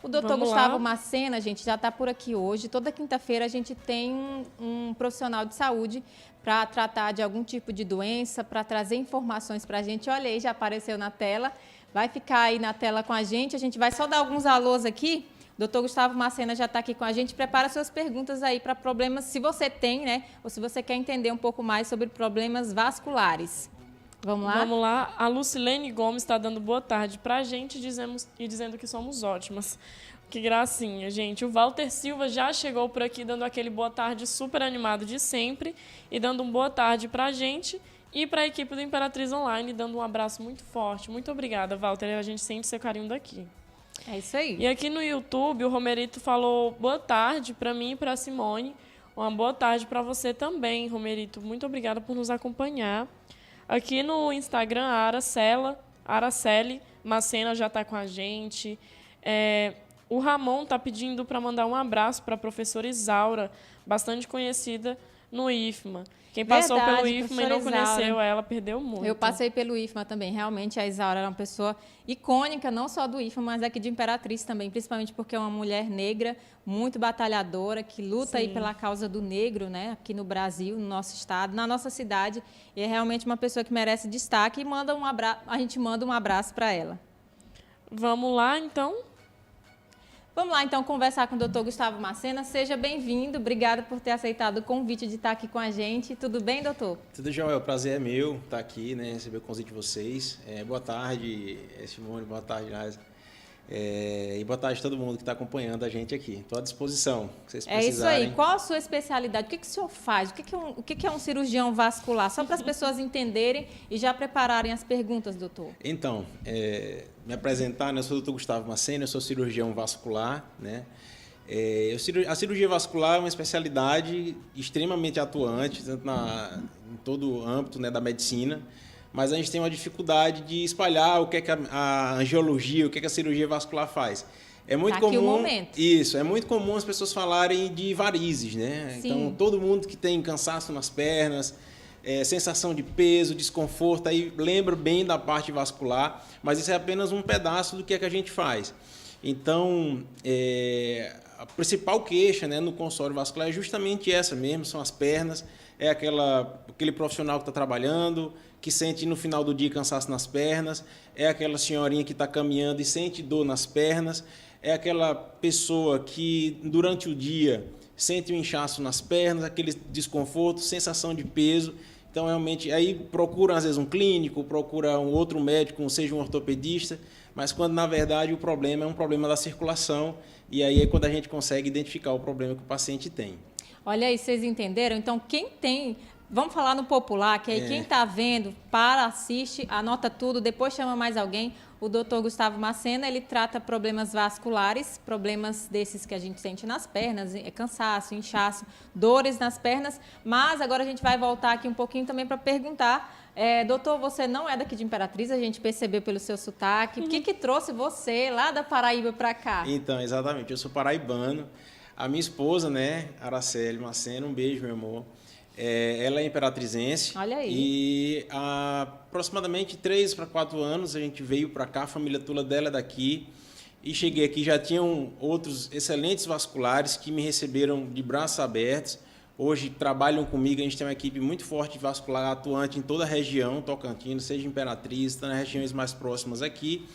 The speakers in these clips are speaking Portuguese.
O doutor Vamos Gustavo lá. Macena, gente, já está por aqui hoje. Toda quinta-feira a gente tem um profissional de saúde para tratar de algum tipo de doença, para trazer informações para a gente. Olha aí, já apareceu na tela. Vai ficar aí na tela com a gente vai só dar alguns alôs aqui. O doutor Gustavo Macena já está aqui com a gente. Prepara suas perguntas aí para problemas, se você tem, né? Ou se você quer entender um pouco mais sobre problemas vasculares. Vamos lá? Vamos lá. A Lucilene Gomes está dando boa tarde para a gente dizendo que somos ótimas. Que gracinha, gente. O Walter Silva já chegou por aqui dando aquele boa tarde super animado de sempre e dando um boa tarde para a gente e para a equipe do Imperatriz Online, dando um abraço muito forte. Muito obrigada, Walter. A gente sente seu carinho daqui. É isso aí. E aqui no YouTube, o Romerito falou boa tarde para mim e para a Simone. Uma boa tarde para você também, Romerito. Muito obrigada por nos acompanhar. Aqui no Instagram, a Araceli Macena já está com a gente. O Ramon está pedindo para mandar um abraço para a professora Isaura, bastante conhecida no IFMA. Quem passou pelo IFMA e não conheceu ela, perdeu muito. Eu passei pelo IFMA também. Realmente, a Isaura era uma pessoa icônica, não só do IFMA, mas aqui de Imperatriz também, principalmente porque é uma mulher negra, muito batalhadora, que luta aí pela causa do negro, né? Aqui no Brasil, no nosso estado, na nossa cidade. E é realmente uma pessoa que merece destaque e a gente manda um abraço para ela. Vamos lá, então? Vamos lá, então, conversar com o doutor Gustavo Macena. Seja bem-vindo. Obrigada por ter aceitado o convite de estar aqui com a gente. Tudo bem, doutor? Tudo, Joel. O prazer é meu estar aqui, né, receber o convite de vocês. Boa tarde, Simone. Boa tarde, Nasa. E boa tarde a todo mundo que está acompanhando a gente aqui. Estou à disposição, se vocês precisarem. É isso aí. Qual a sua especialidade? O que o senhor faz? O que é um cirurgião vascular? Só para as pessoas entenderem e já prepararem as perguntas, doutor. Então, me apresentar, né? Eu sou o doutor Gustavo Macena, eu sou cirurgião vascular, né? A cirurgia vascular é uma especialidade extremamente atuante, tanto em todo o âmbito, né, da medicina, mas a gente tem uma dificuldade de espalhar o que é que a angiologia, o que é que a cirurgia vascular faz. É muito comum. Aqui o momento. Isso, é muito comum as pessoas falarem de varizes, né? Sim. Então, todo mundo que tem cansaço nas pernas, sensação de peso, desconforto, aí lembra bem da parte vascular, mas isso é apenas um pedaço do que é que a gente faz. Então, a principal queixa, né, no consultório vascular é justamente essa mesmo, são as pernas, aquele profissional que está trabalhando, que sente no final do dia cansaço nas pernas, é aquela senhorinha que está caminhando e sente dor nas pernas, é aquela pessoa que durante o dia sente um inchaço nas pernas, aquele desconforto, sensação de peso. Então, realmente, aí procura às vezes um clínico, procura um outro médico, seja um ortopedista, mas quando na verdade o problema é um problema da circulação, e aí é quando a gente consegue identificar o problema que o paciente tem. Olha aí, vocês entenderam? Então, quem tem... Vamos falar no popular, que aí quem está vendo, assiste, anota tudo, depois chama mais alguém. O doutor Gustavo Macena, ele trata problemas vasculares, problemas desses que a gente sente nas pernas, cansaço, inchaço, dores nas pernas. Mas agora a gente vai voltar aqui um pouquinho também para perguntar, doutor, você não é daqui de Imperatriz, a gente percebeu pelo seu sotaque. O que trouxe você lá da Paraíba para cá? Então, exatamente, eu sou paraibano. A minha esposa, né, Araceli Macena, um beijo, meu amor. Ela é imperatrizense. Olha aí. E há aproximadamente 3 para 4 anos a gente veio para cá, a família toda dela é daqui. E cheguei aqui, já tinham outros excelentes vasculares que me receberam de braços abertos. Hoje trabalham comigo, a gente tem uma equipe muito forte de vascular atuante em toda a região, Tocantins, seja Imperatriz, tá nas regiões mais próximas aqui.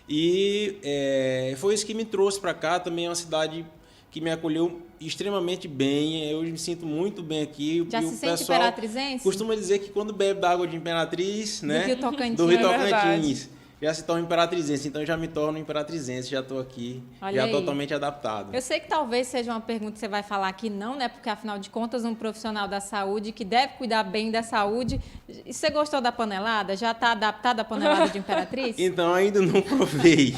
E foi isso que me trouxe para cá, também é uma cidade que me acolheu extremamente bem. Eu me sinto muito bem aqui. Já se sente imperatrizense? Costuma dizer que quando bebe da água de Imperatriz, né? Do Rio Tocantins. Do Rio Tocantins, já se torna imperatrizense. Então, eu já me torno imperatrizense, já estou aqui, já totalmente adaptado. Eu sei que talvez seja uma pergunta que você vai falar aqui não, né? Porque, afinal de contas, um profissional da saúde que deve cuidar bem da saúde. E você gostou da panelada? Já está adaptado à panelada de Imperatriz? Então, ainda não provei.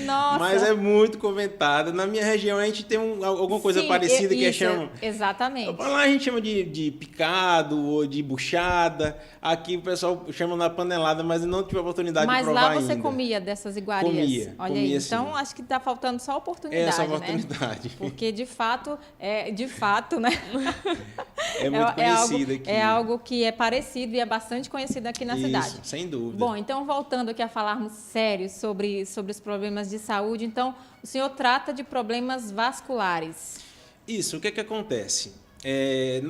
Nossa. Mas é muito comentada. Na minha região a gente tem alguma coisa parecida que chama... Exatamente. Lá a gente chama de picado ou de buchada. Aqui o pessoal chama na panelada, mas eu não tive a oportunidade de provar ainda. Mas lá você comia dessas iguarias? Comia aí. Sim. Então acho que está faltando só oportunidade, só oportunidade. Né? Porque de fato, né? É muito conhecida aqui. É algo que é parecido e é bastante conhecido aqui na cidade. Sem dúvida. Bom, então voltando aqui a falarmos sério sobre os problemas de saúde, então o senhor trata de problemas vasculares. Isso, o que é que acontece?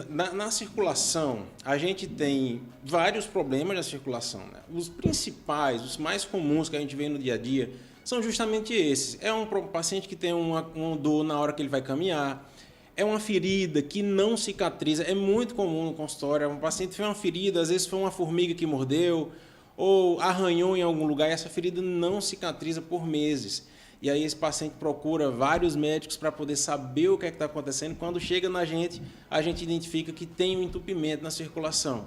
Na circulação, a gente tem vários problemas na circulação, né? Os principais, os mais comuns que a gente vê no dia a dia, são justamente esses. É um paciente que tem uma dor na hora que ele vai caminhar, é uma ferida que não cicatriza, é muito comum no consultório. Um paciente fez uma ferida, às vezes foi uma formiga que mordeu ou arranhou em algum lugar e essa ferida não cicatriza por meses. E aí esse paciente procura vários médicos para poder saber o que é que está acontecendo. Quando chega na gente, a gente identifica que tem um entupimento na circulação.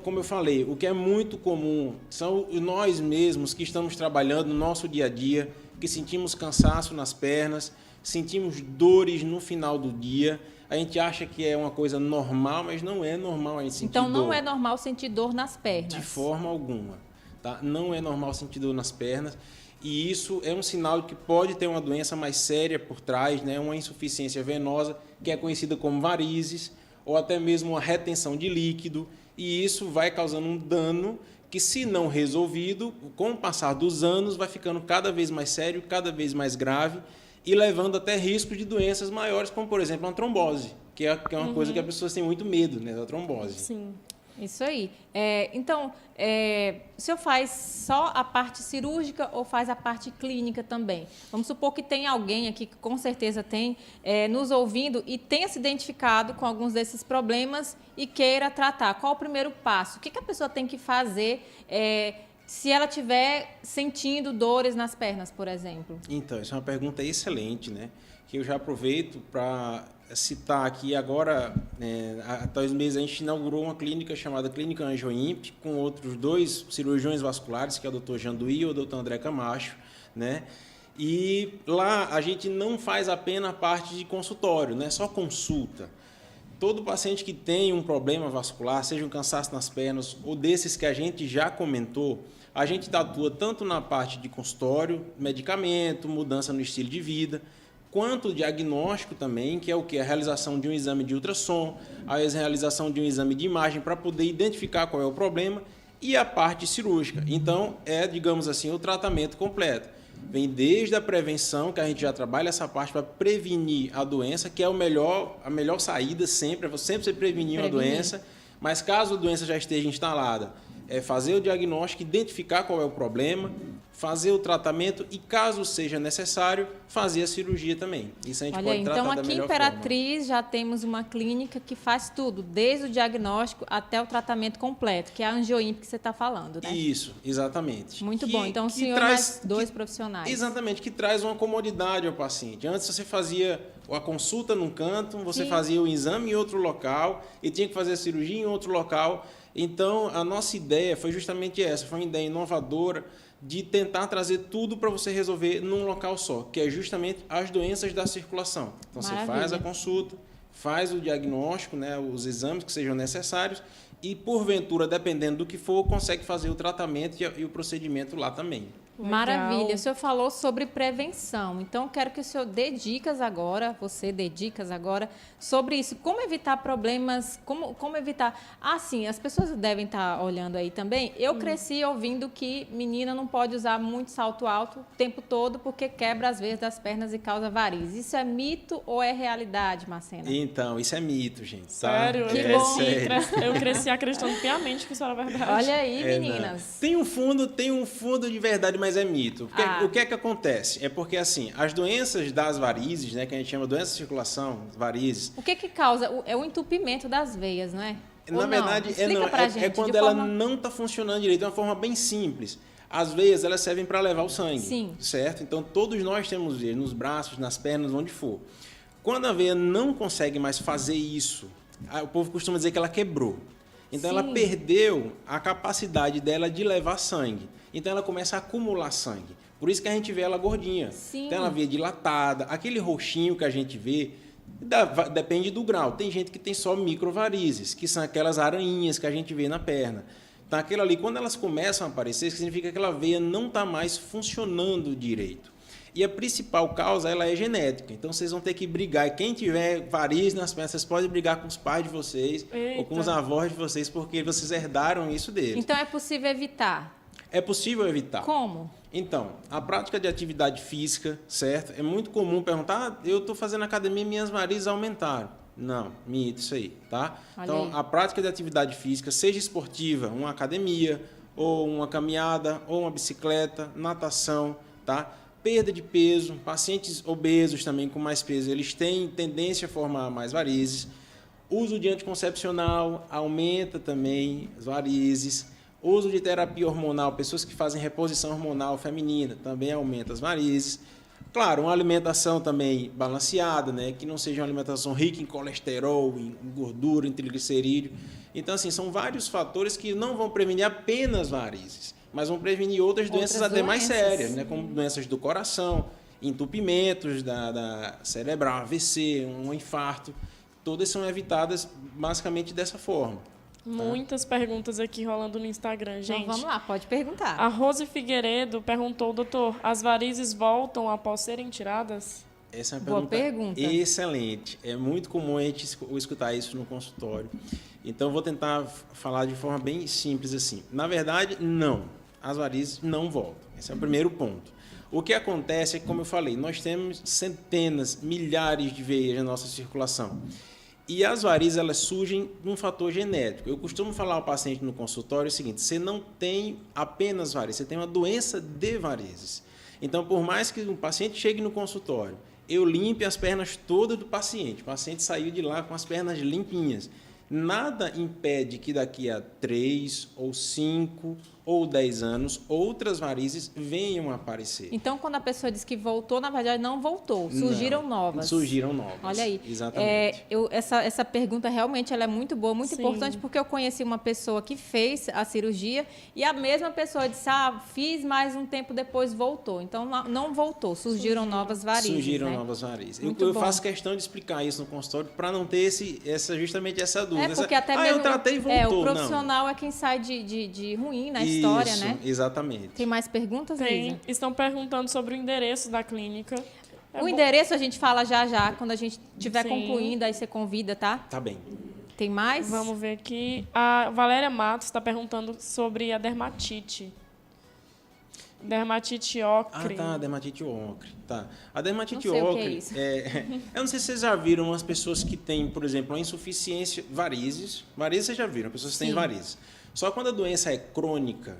Como eu falei, o que é muito comum são nós mesmos que estamos trabalhando no nosso dia a dia, que sentimos cansaço nas pernas, sentimos dores no final do dia. A gente acha que é uma coisa normal, mas não é normal a gente sentir dor. Então não é normal sentir dor nas pernas? De forma alguma. Tá? Não é normal sentir dor nas pernas. E isso é um sinal de que pode ter uma doença mais séria por trás, né? Uma insuficiência venosa, que é conhecida como varizes, ou até mesmo uma retenção de líquido. E isso vai causando um dano que, se não resolvido, com o passar dos anos, vai ficando cada vez mais sério, cada vez mais grave, e levando até risco de doenças maiores, como, por exemplo, uma trombose, que é uma coisa que as pessoas têm muito medo, né, da trombose. Sim. Isso aí. Então, o senhor faz só a parte cirúrgica ou faz a parte clínica também? Vamos supor que tem alguém aqui, que com certeza tem, nos ouvindo e tenha se identificado com alguns desses problemas e queira tratar. Qual o primeiro passo? O que a pessoa tem que fazer se ela estiver sentindo dores nas pernas, por exemplo? Então, essa é uma pergunta excelente, né? Que eu já aproveito para citar aqui agora, há 2 meses a gente inaugurou uma clínica chamada Clínica Angioimp, com outros 2 cirurgiões vasculares, que é o Dr. Janduí e o Dr. André Camacho, né? E lá a gente não faz apenas a parte de consultório, não é só consulta. Todo paciente que tem um problema vascular, seja um cansaço nas pernas ou desses que a gente já comentou, a gente atua tanto na parte de consultório, medicamento, mudança no estilo de vida, quanto diagnóstico também, que é o que? A realização de um exame de ultrassom, a realização de um exame de imagem para poder identificar qual é o problema, e a parte cirúrgica. Então, digamos assim, o tratamento completo. Vem desde a prevenção, que a gente já trabalha essa parte para prevenir a doença, que é a melhor saída sempre, é sempre prevenir uma doença, mas caso a doença já esteja instalada, é fazer o diagnóstico, identificar qual é o problema, fazer o tratamento e, caso seja necessário, fazer a cirurgia também. Isso a gente pode tratar da melhor forma. Então, aqui em Imperatriz já temos uma clínica que faz tudo, desde o diagnóstico até o tratamento completo, que é a Angioimp que você está falando, né? Isso, exatamente. Muito bom. Então, o senhor mais 2 profissionais. Exatamente, que traz uma comodidade ao paciente. Antes você fazia a consulta num canto, você fazia o exame em outro local e tinha que fazer a cirurgia em outro local. Então, a nossa ideia foi justamente essa, foi uma ideia inovadora de tentar trazer tudo para você resolver num local só, que é justamente as doenças da circulação. Então, Maravilha. Você faz a consulta, faz o diagnóstico, né, os exames que sejam necessários e, porventura, dependendo do que for, consegue fazer o tratamento e o procedimento lá também. Legal. Maravilha. O senhor falou sobre prevenção. Então, quero que o senhor dê dicas agora, sobre isso. Como evitar problemas, como evitar... sim, as pessoas devem estar olhando aí também. Eu cresci ouvindo que menina não pode usar muito salto alto o tempo todo porque quebra as veias das pernas e causa varizes. Isso é mito ou é realidade, Macena? Então, isso é mito, gente. Tá? Sério? Que bom. Sério. Eu cresci acreditando piamente que isso era verdade. Olha aí, meninas. Tem um fundo de verdade, mas é mito. O que é que acontece? É porque, assim, as doenças das varizes, né, que a gente chama de doença de circulação, varizes... O que causa? É o entupimento das veias, não é? Na verdade, é quando ela não está funcionando direito, de uma forma bem simples. As veias, elas servem para levar o sangue, Sim. certo? Então, todos nós temos veias, nos braços, nas pernas, onde for. Quando a veia não consegue mais fazer isso, o povo costuma dizer que ela quebrou. Então, Sim. ela perdeu a capacidade dela de levar sangue. Então, ela começa a acumular sangue. Por isso que a gente vê ela gordinha. Sim. Então, ela vê dilatada. Aquele roxinho que a gente vê, depende do grau. Tem gente que tem só microvarizes, que são aquelas aranhinhas que a gente vê na perna. Então, aquilo ali, quando elas começam a aparecer, significa que aquela veia não está mais funcionando direito. E a principal causa, ela é genética. Então, vocês vão ter que brigar. E quem tiver varizes nas pernas, vocês podem brigar com os pais de vocês ou com os avós de vocês, porque vocês herdaram isso deles. Então, é possível evitar? É possível evitar. Como? Então, a prática de atividade física, certo? É muito comum perguntar, eu estou fazendo academia e minhas varizes aumentaram. Não, mito isso aí, tá? Olha então, aí. a prática de atividade física, seja esportiva, uma academia, ou uma caminhada, ou uma bicicleta, natação, tá? Perda de peso, pacientes obesos também com mais peso, eles têm tendência a formar mais varizes. Uso de anticoncepcional aumenta também as varizes. Uso de terapia hormonal, pessoas que fazem reposição hormonal feminina, também aumenta as varizes. Claro, uma alimentação também balanceada, né? Que não seja uma alimentação rica em colesterol, em gordura, em triglicerídeo. Então, assim, são vários fatores que não vão prevenir apenas varizes, mas vão prevenir outras doenças até mais sérias, né? Como doenças do coração, entupimentos da cerebral, AVC, um infarto. Todas são evitadas basicamente dessa forma. Muitas perguntas aqui rolando no Instagram, gente. Então, vamos lá, pode perguntar. A Rose Figueiredo perguntou, doutor, as varizes voltam após serem tiradas? Essa é uma Boa pergunta pergunta. excelente. É muito comum a gente escutar isso no consultório. Então, vou tentar falar de forma bem simples assim. Na verdade, não. As varizes não voltam. Esse é o primeiro ponto. O que acontece é que, como eu falei, nós temos centenas, milhares de veias na nossa circulação. E as varizes, elas surgem de um fator genético. Eu costumo falar ao paciente no consultório o seguinte, você não tem apenas varizes, você tem uma doença de varizes. Então, por mais que um paciente chegue no consultório, eu limpe as pernas todas do paciente, o paciente saiu de lá com as pernas limpinhas. Nada impede que daqui a 3 ou 5 ou 10 anos outras varizes venham a aparecer. Então, quando a pessoa diz que voltou, na verdade não voltou, surgiram Não, novas. Surgiram novas. Olha aí. Exatamente. Essa pergunta realmente ela é muito boa, muito Sim. importante, porque eu conheci uma pessoa que fez a cirurgia e a mesma pessoa disse, fiz, mas um tempo depois voltou. Então, não voltou, surgiram novas varizes. Surgiram né? novas varizes. Muito Eu bom. faço questão de explicar isso no consultório para não ter justamente essa dúvida. Porque até mesmo eu tratei e voltou. o profissional é quem sai de ruim na Isso, história, né? Exatamente. Tem mais perguntas, Tem. Lisa? Estão perguntando sobre o endereço da clínica. O endereço a gente fala já, quando a gente estiver Sim. concluindo, aí você convida, tá? Tá bem. Tem mais? Vamos ver aqui. A Valéria Matos está perguntando sobre a dermatite. Dermatite ocre. Tá, dermatite ocre. Tá. A dermatite Não sei o que é ocre, isso. eu não sei se vocês já viram as pessoas que têm, por exemplo, uma insuficiência, varizes. Varizes vocês já viram, pessoas que têm Sim. varizes. Só quando a doença é crônica,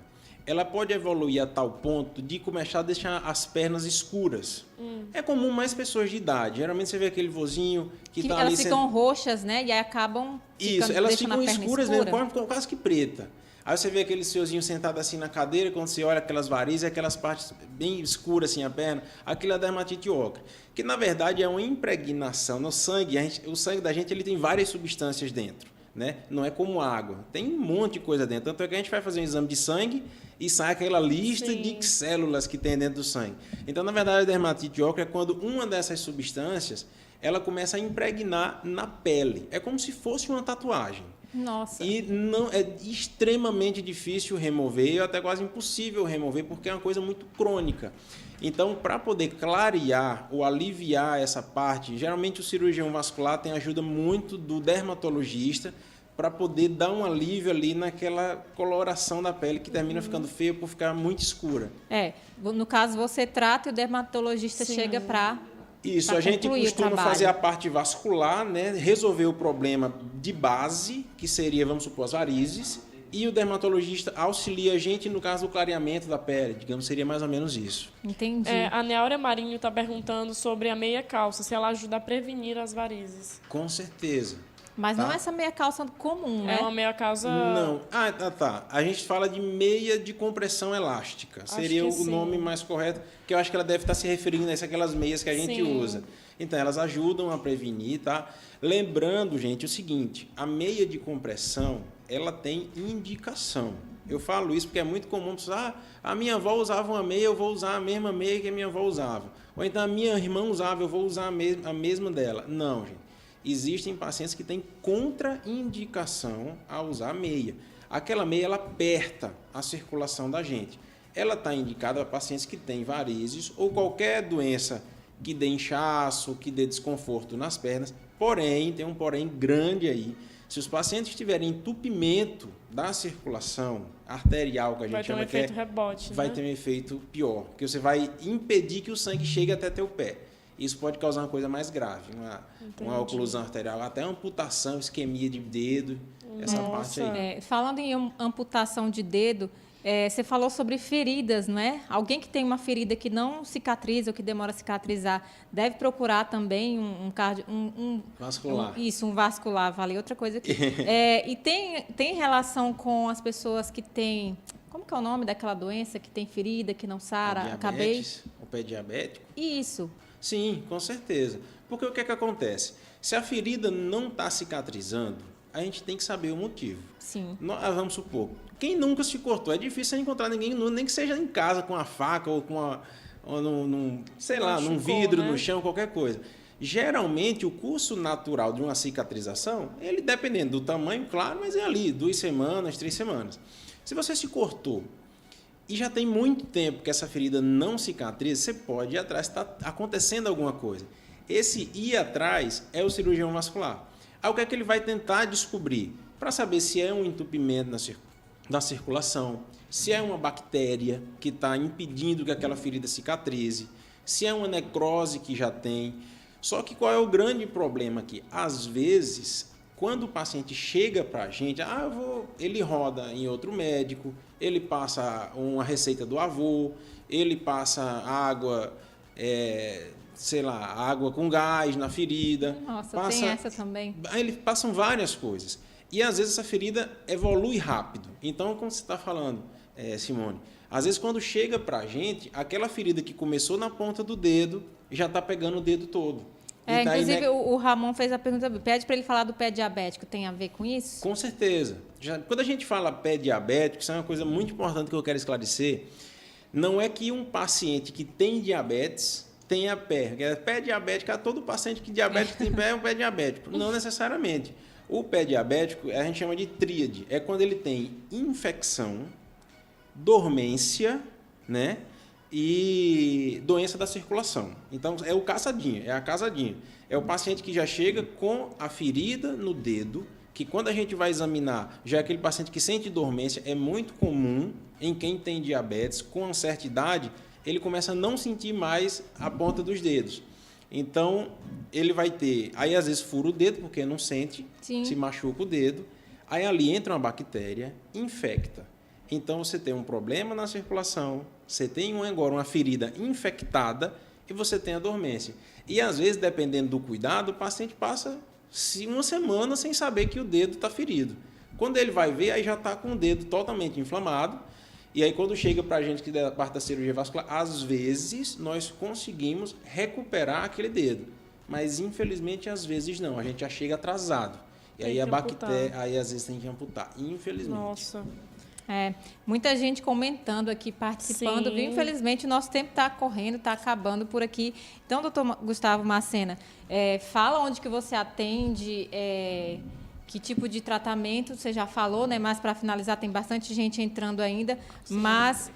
ela pode evoluir a tal ponto de começar a deixar as pernas escuras. É comum mais pessoas de idade. Geralmente você vê aquele vozinho que está ali... Elas ficam roxas, né? E aí acabam Isso, ficando, elas deixando ficam a perna escuras escura. mesmo, quase que preta. Aí você vê aquele senhorzinho sentado assim na cadeira, quando você olha aquelas varizes, aquelas partes bem escuras assim a perna, aquilo é a dermatite ocre, que na verdade é uma impregnação no sangue. O sangue da gente ele tem várias substâncias dentro, né? Não é como água, tem um monte de coisa dentro. Tanto é que a gente vai fazer um exame de sangue e sai aquela lista Sim. de células que tem dentro do sangue. Então, na verdade, a dermatite ocre é quando uma dessas substâncias ela começa a impregnar na pele. É como se fosse uma tatuagem. Nossa. E não é extremamente difícil remover, até quase impossível remover, porque é uma coisa muito crônica. Então, para poder clarear ou aliviar essa parte, geralmente o cirurgião vascular tem ajuda muito do dermatologista para poder dar um alívio ali naquela coloração da pele que termina ficando feia por ficar muito escura. No caso, você trata e o dermatologista Sim. chega para... Isso, Pra a gente concluir o costuma trabalho. fazer a parte vascular, né? Resolver o problema de base, que seria, vamos supor, as varizes, e o dermatologista auxilia a gente no caso do clareamento da pele, digamos, seria mais ou menos isso. Entendi. A Neáurea Marinho está perguntando sobre a meia calça, se ela ajuda a prevenir as varizes. Com certeza. Mas não tá. é essa meia calça comum, né? É uma meia calça... Não. Tá. A gente fala de meia de compressão elástica. Seria que o sim. nome mais correto, que eu acho que ela deve estar se referindo a aquelas meias que a gente Sim. usa. Então, elas ajudam a prevenir, tá? Lembrando, gente, o seguinte, a meia de compressão, ela tem indicação. Eu falo isso porque é muito comum pessoas, a minha avó usava uma meia, eu vou usar a mesma meia que a minha avó usava. Ou então a minha irmã usava, eu vou usar a mesma dela. Não, gente. Existem pacientes que têm contraindicação a usar meia. Aquela meia, ela aperta a circulação da gente. ela está indicada a pacientes que têm varizes ou qualquer doença que dê inchaço, que dê desconforto nas pernas. Porém, tem um porém grande aí. Se os pacientes tiverem entupimento da circulação arterial, que a gente chama, vai ter um efeito rebote, vai né? ter um efeito pior, porque você vai impedir que o sangue chegue até teu pé. Isso pode causar uma coisa mais grave, uma oclusão arterial, até amputação, isquemia de dedo, essa parte aí. Falando em amputação de dedo, você falou sobre feridas, não é? Alguém que tem uma ferida que não cicatriza ou que demora a cicatrizar, deve procurar também vascular. Um vascular, vale outra coisa aqui. E tem relação com as pessoas que têm... Como que é o nome daquela doença que tem ferida, que não sara? O pé diabético? Isso. Sim, com certeza. Porque o que é que acontece? Se a ferida não está cicatrizando, a gente tem que saber o motivo. Sim. Vamos supor, quem nunca se cortou? É difícil encontrar ninguém, nem que seja em casa com a faca ou num vidro, né? No chão, qualquer coisa. Geralmente, o curso natural de uma cicatrização, ele dependendo do tamanho, claro, mas é ali, 2 semanas, 3 semanas. Se você se cortou e já tem muito tempo que essa ferida não cicatriza, você pode ir atrás, está acontecendo alguma coisa. Esse ir atrás é o cirurgião vascular. Aí o que é que ele vai tentar descobrir? Para saber se é um entupimento da circulação, se é uma bactéria que está impedindo que aquela ferida cicatrize, se é uma necrose que já tem. Só que qual é o grande problema aqui? Às vezes, quando o paciente chega para a gente, ele roda em outro médico, ele passa uma receita do avô, ele passa água, água com gás na ferida. Nossa, tem essa também. Aí passam várias coisas. E às vezes essa ferida evolui rápido. Então, como você está falando, Simone, às vezes quando chega para a gente, aquela ferida que começou na ponta do dedo já está pegando o dedo todo. Inclusive, o Ramon fez a pergunta, pede para ele falar do pé diabético, tem a ver com isso? Com certeza. Quando a gente fala pé diabético, isso é uma coisa muito importante que eu quero esclarecer. Não é que um paciente que tem diabetes tenha pé. Pé diabético, todo paciente que diabético tem pé é um pé diabético. Não necessariamente. O pé diabético a gente chama de tríade. É quando ele tem infecção, dormência, né? E doença da circulação. Então, é o casadinho, é a casadinha. É o paciente que já chega com a ferida no dedo, que quando a gente vai examinar, já é aquele paciente que sente dormência, é muito comum em quem tem diabetes, com uma certa idade, ele começa a não sentir mais a ponta dos dedos. Então, ele vai ter... Aí, às vezes, fura o dedo, porque não sente, Sim. Se machuca o dedo. Aí, ali entra uma bactéria, infecta. Então, você tem um problema na circulação, você tem agora uma ferida infectada e você tem a dormência. E, às vezes, dependendo do cuidado, o paciente passa uma semana sem saber que o dedo está ferido. Quando ele vai ver, aí já está com o dedo totalmente inflamado. E aí, quando chega para a gente que da parte da cirurgia vascular, às vezes nós conseguimos recuperar aquele dedo. Mas, infelizmente, às vezes não. A gente já chega atrasado. E aí a bactéria, aí às vezes tem que amputar, infelizmente. Nossa. Muita gente comentando aqui, participando, viu? Infelizmente o nosso tempo está correndo, está acabando por aqui. Então, doutor Gustavo Macena, fala onde que você atende, que tipo de tratamento, você já falou, né? Mas para finalizar, tem bastante gente entrando ainda, Sim. Mas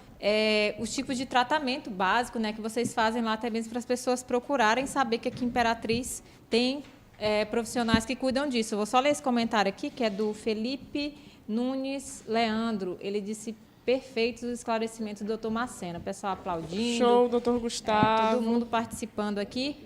os tipos de tratamento básico, né, que vocês fazem lá, até mesmo para as pessoas procurarem saber que aqui em Imperatriz tem profissionais que cuidam disso. Eu vou só ler esse comentário aqui, que é do Felipe Nunes Leandro. Ele disse: perfeitos os esclarecimentos do doutor Macena. O pessoal aplaudindo. Show, doutor Gustavo. Todo mundo participando aqui.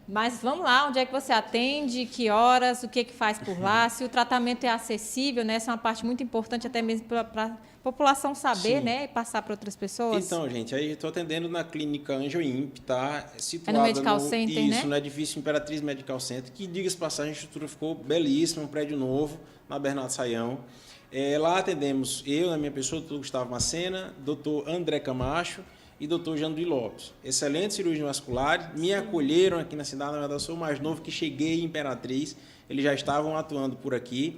Mas vamos lá, onde é que você atende, que horas, o que faz por lá, se o tratamento é acessível, né? Essa é uma parte muito importante até mesmo para a população saber, Sim. né? E passar para outras pessoas. Então, gente, aí eu estou atendendo na clínica Angioimp, tá? Situada no Medical Center, né? Isso, no edifício Imperatriz Medical Center, que, diga-se passagem, a estrutura ficou belíssima, um prédio novo, na Bernardo Saião. Lá atendemos eu, na minha pessoa, doutor Gustavo Macena, doutor André Camacho e doutor Janduí Lopes. Excelentes cirurgiões vasculares, me acolheram aqui na cidade, na verdade eu sou o mais novo que cheguei em Imperatriz, eles já estavam atuando por aqui.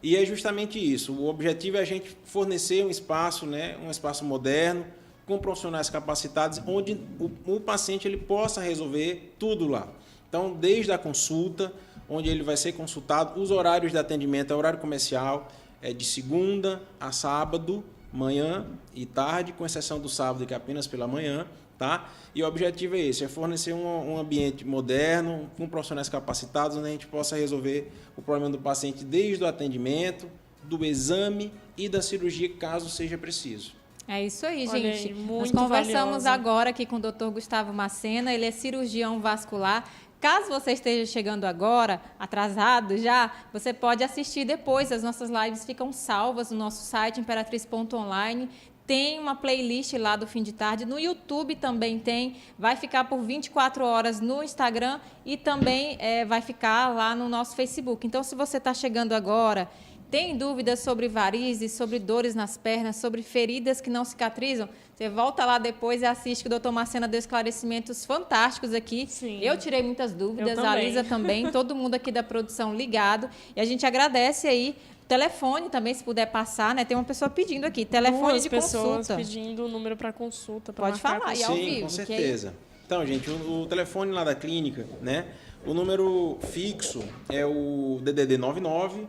E é justamente isso, o objetivo é a gente fornecer um espaço, né, um espaço moderno, com profissionais capacitados, onde o paciente ele possa resolver tudo lá. Então, desde a consulta, onde ele vai ser consultado, os horários de atendimento, é horário comercial, de segunda a sábado, manhã e tarde, com exceção do sábado, que é apenas pela manhã, tá? E o objetivo é esse, é fornecer um ambiente moderno, com profissionais capacitados, onde a gente possa resolver o problema do paciente desde o atendimento, do exame e da cirurgia, caso seja preciso. É isso aí, Olha gente. aí, Nós muito conversamos valiosa. agora aqui com o Dr. Gustavo Macena, ele é cirurgião vascular. Caso você esteja chegando agora, atrasado já, você pode assistir depois. As nossas lives ficam salvas no nosso site, imperatriz.online. Tem uma playlist lá do Fim de Tarde. No YouTube também tem. Vai ficar por 24 horas no Instagram e também vai ficar lá no nosso Facebook. Então, se você está chegando agora, tem dúvidas sobre varizes, sobre dores nas pernas, sobre feridas que não cicatrizam, você volta lá depois e assiste, que o doutor Macena deu esclarecimentos fantásticos aqui. Sim. Eu tirei muitas dúvidas, Eu a também. Lisa também, todo mundo aqui da produção ligado. E a gente agradece aí. Telefone também, se puder passar, né? Tem uma pessoa pedindo aqui, telefone Duas de pessoas consulta. pedindo o número para consulta. Pra Pode marcar falar, a e ao Sim, vivo, com que aí- certeza. Então, gente, o telefone lá da clínica, né? O número fixo é o DDD 99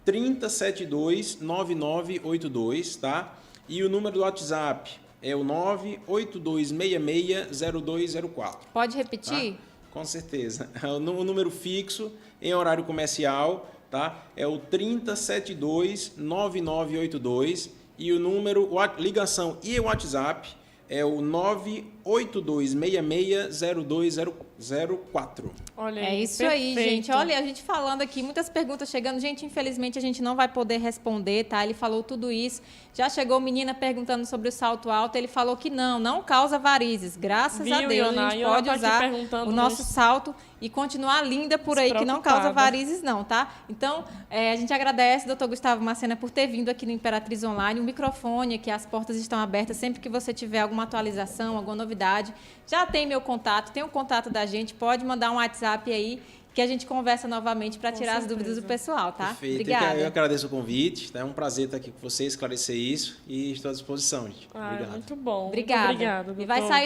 3072 9982, tá? E o número do WhatsApp é o 982660204. Pode repetir? Tá? Com certeza. O número fixo em horário comercial, tá? É o 3072 9982 e o número ligação e o WhatsApp é o 982660204. Olha É aí, isso aí, perfeito. gente. Olha, a gente falando aqui, muitas perguntas chegando. Gente, infelizmente a gente não vai poder responder, tá? Ele falou tudo isso. Já chegou menina perguntando sobre o salto alto. Ele falou que não causa varizes. Graças a Viu, Deus, Ioná? a gente Ioná pode tá aqui usar perguntando o nosso nos- salto e continuar linda por aí, que não causa Despreocupada. varizes não, tá? Então, a gente agradece, doutor Gustavo Macena, por ter vindo aqui no Imperatriz Online. O microfone aqui, as portas estão abertas. Sempre que você tiver alguma atualização, alguma novidade, já tem meu contato, tem o contato da gente. Pode mandar um WhatsApp aí, que a gente conversa novamente para Com tirar as certeza. dúvidas do pessoal, tá? Perfeito. Obrigada. Eu agradeço o convite. Tá? É um prazer estar aqui com você, esclarecer isso e estou à disposição, gente. Ah, Obrigado. muito bom. Obrigada. Muito obrigada, E vai doutor. sair